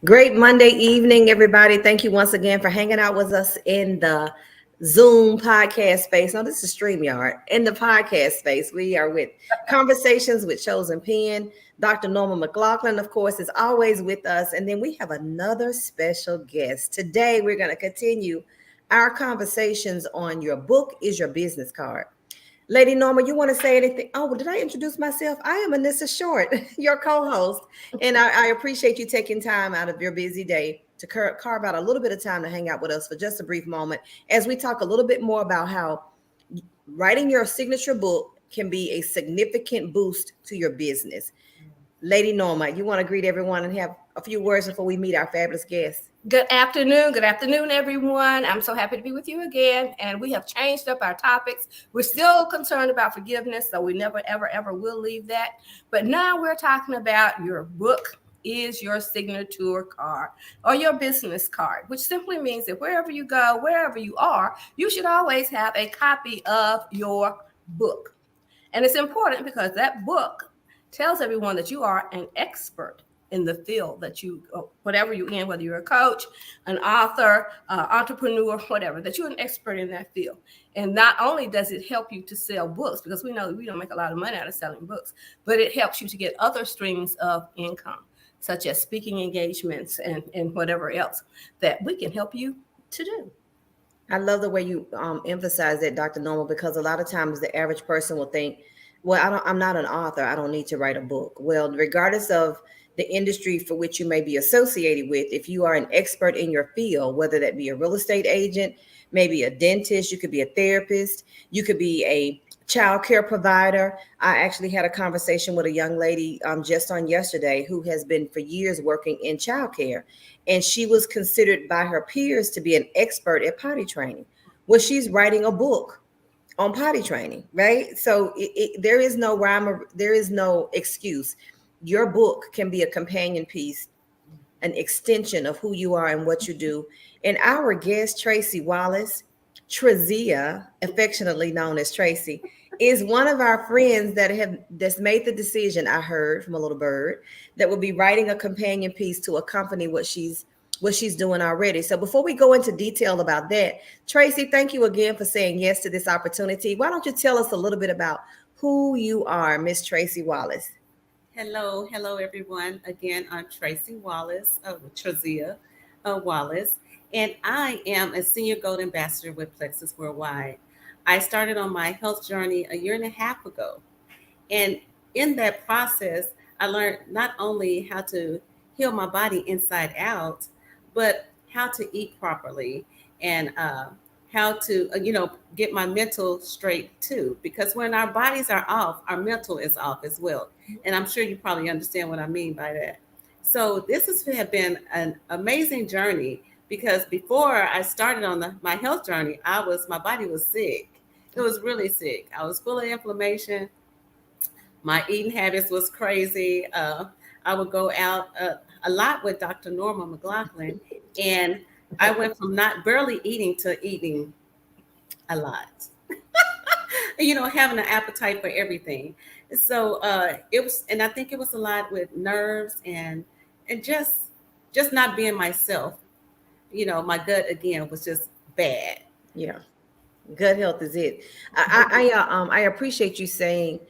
Great Monday evening, everybody. Thank you once again for hanging out with us in the Zoom podcast space. No, this is StreamYard. In the podcast space, we are with Conversations with Chosen Pen. Dr. Norma McLaughlin, of course, is always with us. And then we have another special guest. Today, we're going to continue our conversations on your book is your business card. Lady Norma, you want to say anything? Oh, well, did I introduce myself? I am Anissa Short, your co-host, and I appreciate you taking time out of your busy day to carve out a little bit of time to hang out with us for just a brief moment as we talk a little bit more about how writing your signature book can be a significant boost to your business. Lady Norma, you want to greet everyone and have a few words before we meet our fabulous guests? Good afternoon. Good afternoon, everyone. I'm so happy to be with you again. And we have changed up our topics. We're still concerned about forgiveness, so we never, ever, ever will leave that. But now we're talking about your book is your signature card or your business card, which simply means that wherever you go, wherever you are, you should always have a copy of your book. And it's important because that book tells everyone that you are an expert in the field that you, whatever you're in, whether you're a coach, an author, entrepreneur, whatever, that you're an expert in that field. And not only does it help you to sell books, because we know we don't make a lot of money out of selling books, but it helps you to get other streams of income, such as speaking engagements and whatever else that we can help you to do. I love the way you emphasize that, Dr. Normal, because a lot of times the average person will think, well, I'm not an author. I don't need to write a book. Well, regardless of the industry for which you may be associated with, if you are an expert in your field, whether that be a real estate agent, maybe a dentist, you could be a therapist, you could be a child care provider. I actually had a conversation with a young lady just on yesterday who has been for years working in child care, and she was considered by her peers to be an expert at potty training. Well, she's writing a book on potty training, right? So there is no rhyme, there is no excuse. Your book can be a companion piece, an extension of who you are and what you do. And our guest, Tracy Wallace, Trazzia, affectionately known as Tracy, is one of our friends that's made the decision, I heard from a little bird, that will be writing a companion piece to accompany what she's doing already. So before we go into detail about that, Tracy, thank you again for saying yes to this opportunity. Why don't you tell us a little bit about who you are, Miss Tracy Wallace? Hello, everyone. Again, I'm Tracy Wallace, Trazzia Wallace, and I am a senior gold ambassador with Plexus Worldwide. I started on my health journey a year and a half ago, and in that process, I learned not only how to heal my body inside out, but how to eat properly and how to, get my mental straight too. Because when our bodies are off, our mental is off as well. And I'm sure you probably understand what I mean by that. So this has been an amazing journey because before I started on my health journey, my body was sick. It was really sick. I was full of inflammation. My eating habits was crazy. I would go out a lot with Dr. Norma McLaughlin, and I went from not barely eating to eating a lot. Having an appetite for everything. So it was, and I think it was a lot with nerves and just not being myself. My gut again was just bad. Yeah, gut health is it. I appreciate you saying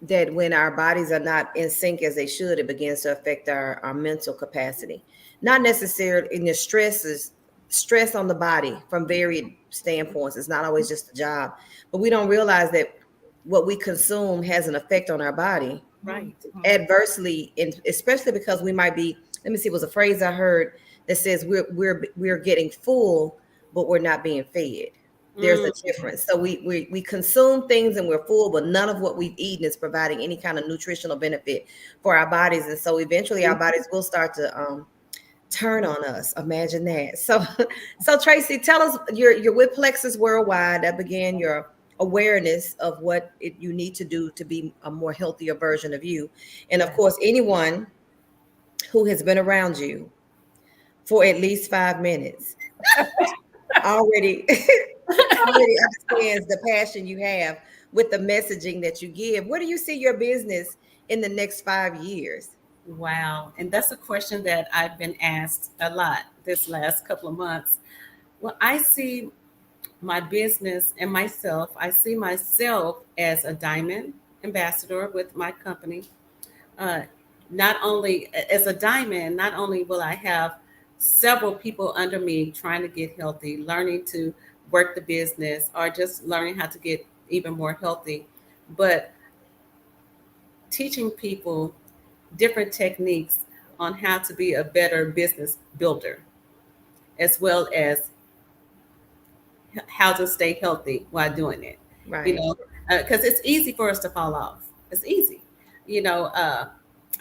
that when our bodies are not in sync as they should, it begins to affect our mental capacity. Not necessarily in the stress on the body from varied standpoints. It's not always just a job, but we don't realize that what we consume has an effect on our body, right? Adversely, and especially because we might be. Let me see. It was a phrase I heard that says we're getting full, but we're not being fed. There's a difference. So we consume things and we're full, but none of what we've eaten is providing any kind of nutritional benefit for our bodies, and so eventually our bodies will start to turn on us. Imagine that. So Tracy, tell us, you're with Plexus Worldwide. That began your awareness of what you need to do to be a more healthier version of you. And of course, anyone who has been around you for at least 5 minutes already understands the passion you have with the messaging that you give. Where do you see your business in the next 5 years? Wow. And that's a question that I've been asked a lot this last couple of months. Well, I see my business and myself, I see myself as a diamond ambassador with my company. Uh, Not only as a diamond, not only will I have several people under me trying to get healthy, learning to work the business, or just learning how to get even more healthy, but teaching people different techniques on how to be a better business builder, as well as how to stay healthy while doing it. You Right. know, because it's easy for us to fall off. It's easy. You know,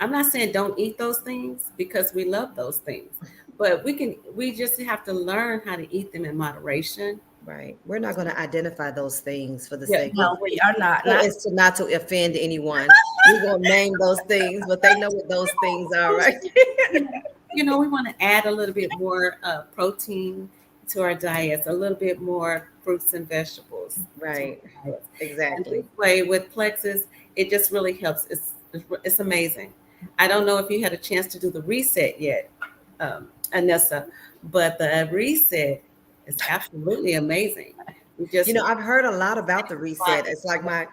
I'm not saying don't eat those things because we love those things, but we just have to learn how to eat them in moderation. Right. We're not going to identify those things for the Yeah, sake of No, we are not. so Not as to not to offend anyone. We're going to name those things, but they know what those things are, right? you know, we want to add a little bit more protein to our diets, a little bit more fruits and vegetables to Right. our diets. And this Exactly. way, with Plexus, it just really helps. It's amazing. I don't know if you had a chance to do the reset yet, Anessa, but the reset is absolutely amazing. We You just know, I've heard a lot about the reset. It's like my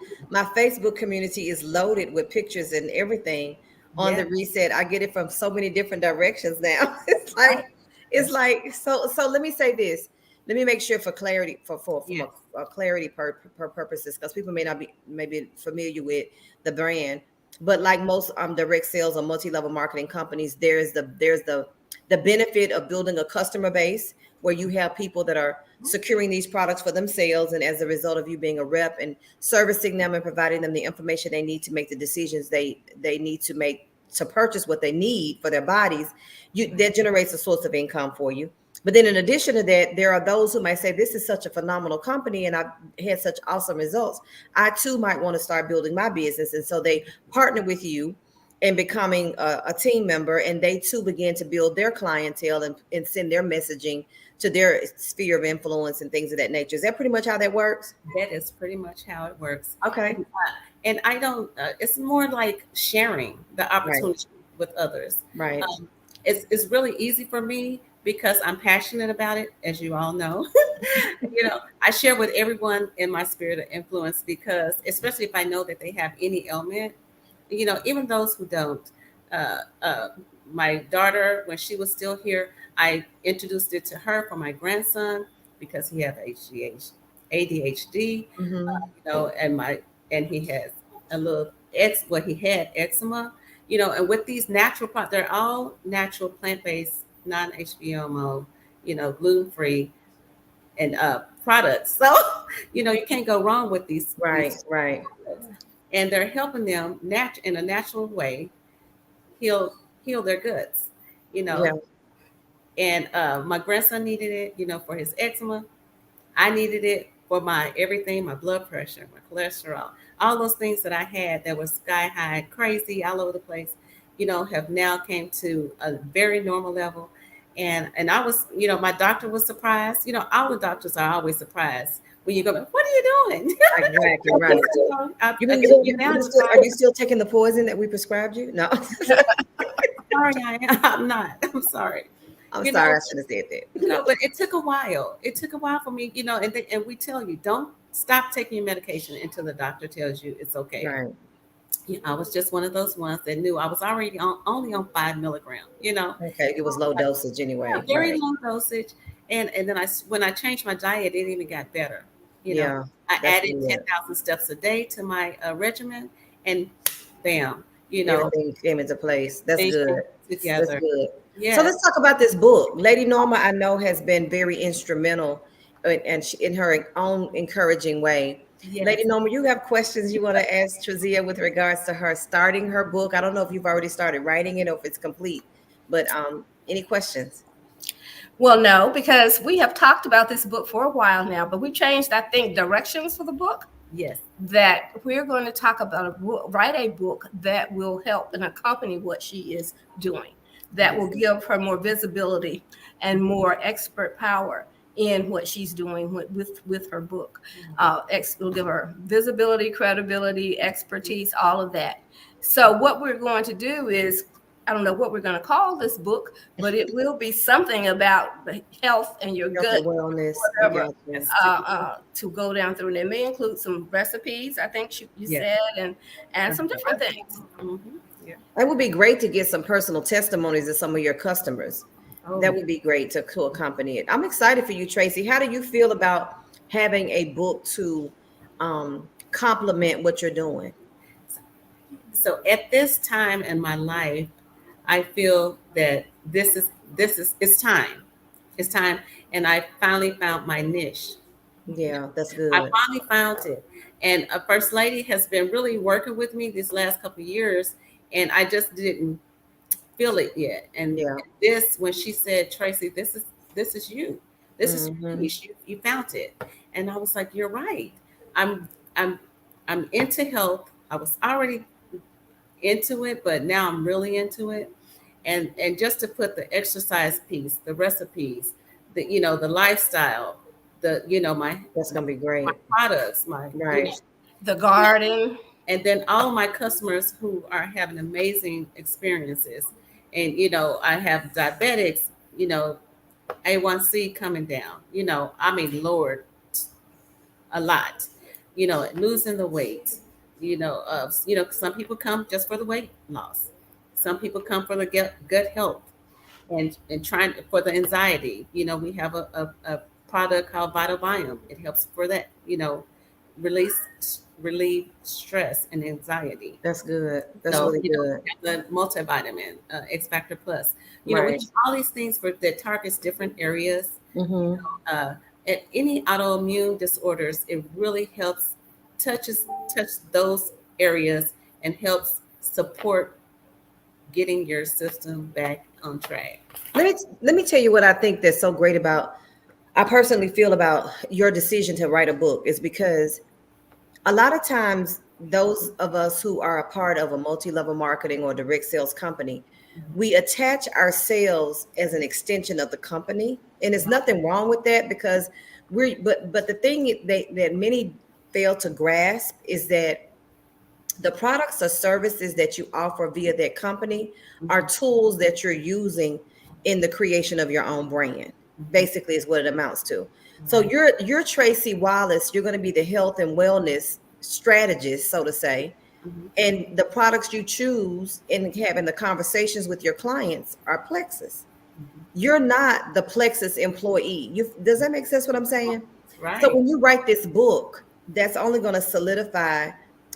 Facebook community is loaded with pictures and everything on yeah, the reset. I get it from so many different directions now. It's right. it's like so let me say this. Let me make sure for clarity for from Yes, a clarity per purposes because people may not be maybe familiar with the brand. But like most direct sales or multi-level marketing companies, there's the benefit of building a customer base where you have people that are securing these products for themselves, and as a result of you being a rep and servicing them and providing them the information they need to make the decisions they need to make to purchase what they need for their bodies, that generates a source of income for you. But then in addition to that, there are those who might say, this is such a phenomenal company and I've had such awesome results, I too might want to start building my business. And so they partner with you and becoming a team member, and they too begin to build their clientele and send their messaging to their sphere of influence and things of that nature. Is that pretty much how that works? that is pretty much how it works. Okay. And I don't. It's more like sharing the Right. opportunity with others. Right. Um, it's really easy for me because I'm passionate about it, as you all know. I share with everyone in my spirit of influence because, especially if I know that they have any ailment, even those who don't. Uh, uh, my daughter, when she was still here, I introduced it to her for my grandson because he has ADHD, Mm-hmm. and he has a little he had eczema, and with these natural products, they're all natural plant-based, non-HMO, gluten-free and products. So, you can't go wrong with these Right. Right. products. And they're helping them in a natural way heal their guts, you Yeah. know. And my grandson needed it, for his eczema. I needed it for my everything, my blood pressure, my cholesterol, all those things that I had that was sky high, crazy, all over the place, have now came to a very normal level. And I was, my doctor was surprised. All the doctors are always surprised when you go, what are you doing? Exactly. Right. You I mean tell you now, are you still taking the poison that we prescribed you? No. sorry, I am. I'm not. I'm sorry. I'm You sorry, know, I should have said that. but it took a while. It took a while for me, and we tell you, don't stop taking your medication until the doctor tells you it's okay. Right. I was just one of those ones that knew I was already only on 5 milligram, Okay. It was low dosage yeah, anyway. very Right. low dosage. And then when I changed my diet, it even got better. You know, Yeah. I That's added good. 10,000 steps a day to my regimen, and bam, Everything came into place. That's things good. came That's together. good. So Yes, let's talk about this book. Lady Norma, I know, has been very instrumental and she, in her own encouraging way. Lady yes. Norma, you have questions you want to ask Trazzia with regards to her starting her book. I don't know if you've already started writing it or if it's complete, but any questions? well, no, because we have talked about this book for a while now, but we changed, I think, directions for the book. Yes. That we're going to talk about write a book that will help and accompany what she is doing, that will Yes. give her more visibility and more expert power in what she's doing with her book. Will give her visibility, credibility, expertise, all of that. So what we're going to do is I don't know what we're going to call this book, but it will be something about the health and your Health gut, and wellness. whatever, Gotcha. to go down through. And it may include some recipes, I think you Yeah. said, and some different things. Mm-hmm. Yeah. It would be great to get some personal testimonies of some of your customers. That Oh, would be great to accompany it. I'm excited for you, Tracy. How do you feel about having a book to complement what you're doing? so at this time in my life, I feel that this is it's time. It's time, and I finally found my niche. Yeah, that's I good. finally found it, and a first lady has been really working with me these last couple of years, and I just didn't feel it yet. And Yeah. this, when she said, Tracy, this is you. This is your Hmm. niche. You found it. And I was like, you're right. I'm I'm I'm into health. I was already into it, but now I'm really into it. And just to put the exercise piece, the recipes, the lifestyle, my That's gonna be my great. products, my Right. The garden. and then all my customers who are having amazing experiences. And I have diabetics, A1C coming down, I mean, Lord, a lot, losing the weight, some people come just for the weight loss. Some people come for the gut health and trying for the anxiety. We have a product called Vital Biome. It helps for that, relieve stress and anxiety. That's good. That's So, really good. we have the multivitamin, X Factor Plus. We Right. have all these things that targets different areas. Hmm. Uh, at any autoimmune disorders, it really helps touches touch those areas and helps support getting your system back on track. Let me tell you what I think that's so great about. I personally feel about your decision to write a book is because a lot of times those of us who are a part of a multi-level marketing or direct sales company, we attach ourselves as an extension of the company, and there's nothing wrong with that because but the thing that many fail to grasp is that the products or services that you offer via that company are Mhm. tools that you're using in the creation of your own brand. Mhm. Basically is what it amounts to. So Right. you're Tracy Wallace, you're going to be the health and wellness strategist, so to say. Mhm. And the products you choose in having the conversations with your clients are Plexus. Mhm. You're not the Plexus employee. Does that make sense what I'm saying? So Right. when you write this book, that's only going to solidify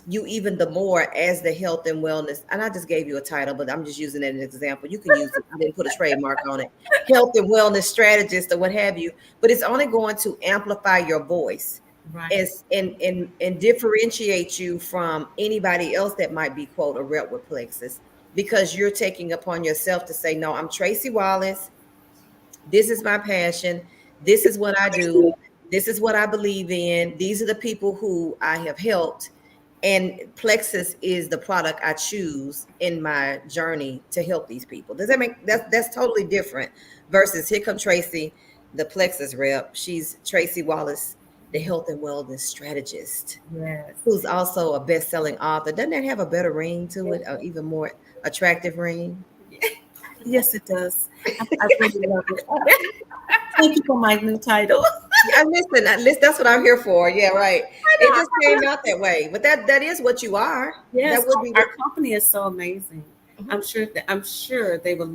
you even the more as the health and wellness. And I just gave you a title, but I'm just using it as an example. You can use it. I didn't put a trademark on it. Health and wellness strategist or what have you. But it's only going to amplify your voice Right. as and differentiate you from anybody else that might be quote a rep with Plexus because you're taking upon yourself to say, no, I'm Tracy Wallace. This is my passion. This is what I do. This is what I believe in. These are the people who I have helped. And Plexus is the product I choose in my journey to help these people. Does that make that's totally different versus here come Tracy, the Plexus rep. She's Tracy Wallace, the health and wellness strategist, Yes. who's also a best-selling author. Doesn't that have a better ring to it, or even more attractive ring? Yes, it does. I really love it. Thank you for my new title. I listen. That's what I'm here for. Yeah, right. It just came out that way, but that is what you are. Yes, That would be our what. company is so amazing. Mhm. I'm sure they will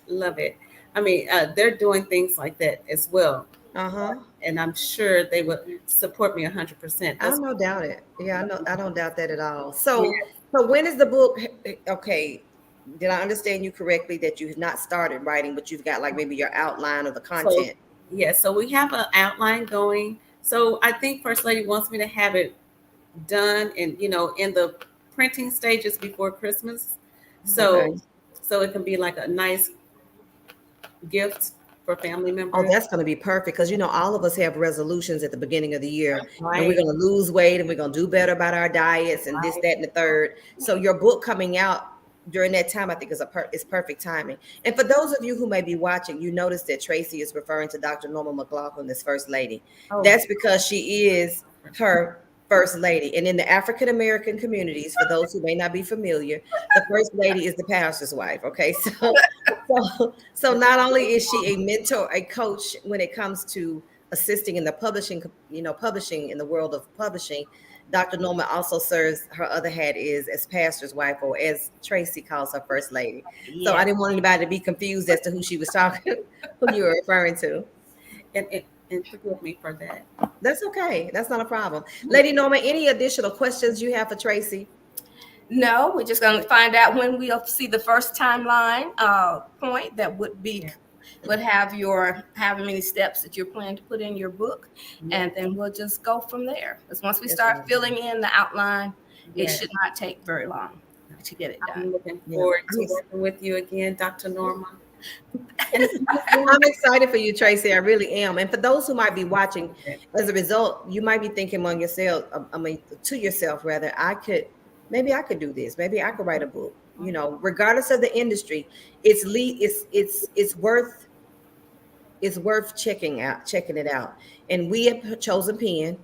love it. I mean, they're doing things like that as well, Uh huh. and I'm sure they would support me 100%. I That's don't doubt it. Yeah, I know. I don't doubt that at all. yeah. So when is the book? Okay, did I understand you correctly that you've not started writing, but you've got like maybe your outline of the So content? yeah, so we have an outline going. So I think First Lady wants me to have it done and in the printing stages before Christmas. So Okay. so it can be like a nice gift for family Oh, members. that's going to be perfect because all of us have resolutions at the beginning of the year, and we're Right, going to lose weight and we're going to do better about our diets and this, right. that, and the third. So your book coming out during that time, I think is perfect timing. And for those of you who may be watching, you notice that Tracy is referring to Dr. Norma McLaughlin as First Lady. Oh, That's because she is her first lady. And in the African American communities, for those who may not be familiar, the first lady is the pastor's wife. Okay, so not only is she a mentor, a coach when it comes to assisting in the publishing, publishing in the world of publishing, Dr. Norma also serves, her other hat is as pastor's wife, or as Tracy calls her, first lady. So I Yeah. didn't want anybody to be confused as to who she was talking, who you were referring to. And forgive me for that. That's okay. That's not a problem. Lady Norma, any additional questions you have for Tracy? No, we're just going to find out when we'll see the first timeline point that would be Yeah. would have your however many steps that you're planning to put in your book, Yeah. and then we'll just go from there. Because once we Yes, start ma'am. filling in the outline, it Yes. should not take very long to get it I'm done. looking Yeah. forward I'm to ex- working with you again, Dr. Norma. I'm excited for you, Tracy. I really am. And for those who might be watching, as a result, you might be thinking among yourself, to yourself rather, maybe I could do this. Maybe I could write a book. Regardless of the industry, it's worth checking it out. And we at Chosen Pen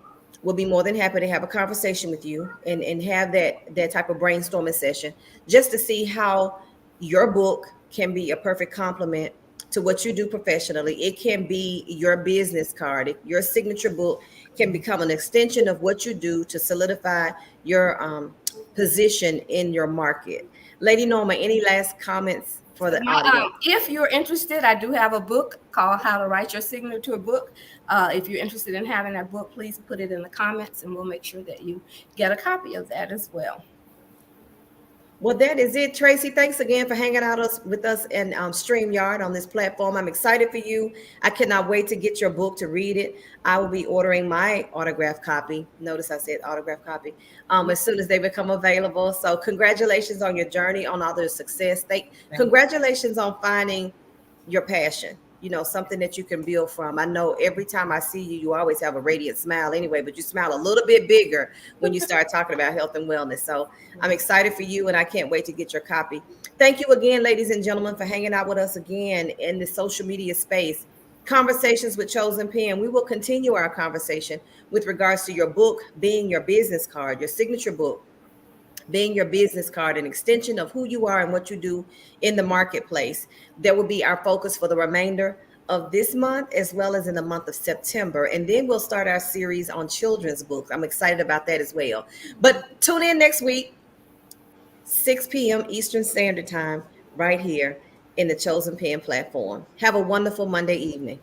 will be more than happy to have a conversation with you and have that type of brainstorming session just to see how your book can be a perfect complement to what you do professionally. It can be your business card. Your signature book can become an extension of what you do to solidify your position in your market. Lady Norma, any last comments for the audience? If you're interested, I do have a book called How to Write Your Signature Book. If you're interested in having that book, please put it in the comments and we'll make sure that you get a copy of that as well. Well, that is it, Tracy. Thanks again for hanging out with us in StreamYard on this platform. I'm excited for you. I cannot wait to get your book to read it. I will be ordering my autograph copy. Notice I said autograph copy as soon as they become available. So congratulations on your journey, on all the success. Congratulations on finding your passion, something that you can build from. I know every time I see you, you always have a radiant smile anyway, but you smile a little bit bigger when you start talking about health and wellness. So I'm excited for you and I can't wait to get your copy. Thank you again, ladies and gentlemen, for hanging out with us again in the social media space. Conversations with Chosen Pen. We will continue our conversation with regards to your book being your business card, your signature book being your business card, an extension of who you are and what you do in the marketplace. That will be our focus for the remainder of this month, as well as in the month of September. And then we'll start our series on children's books. I'm excited about that as well. But tune in next week, 6 p.m. Eastern Standard Time, right here in the Chosen Pen platform. Have a wonderful Monday evening.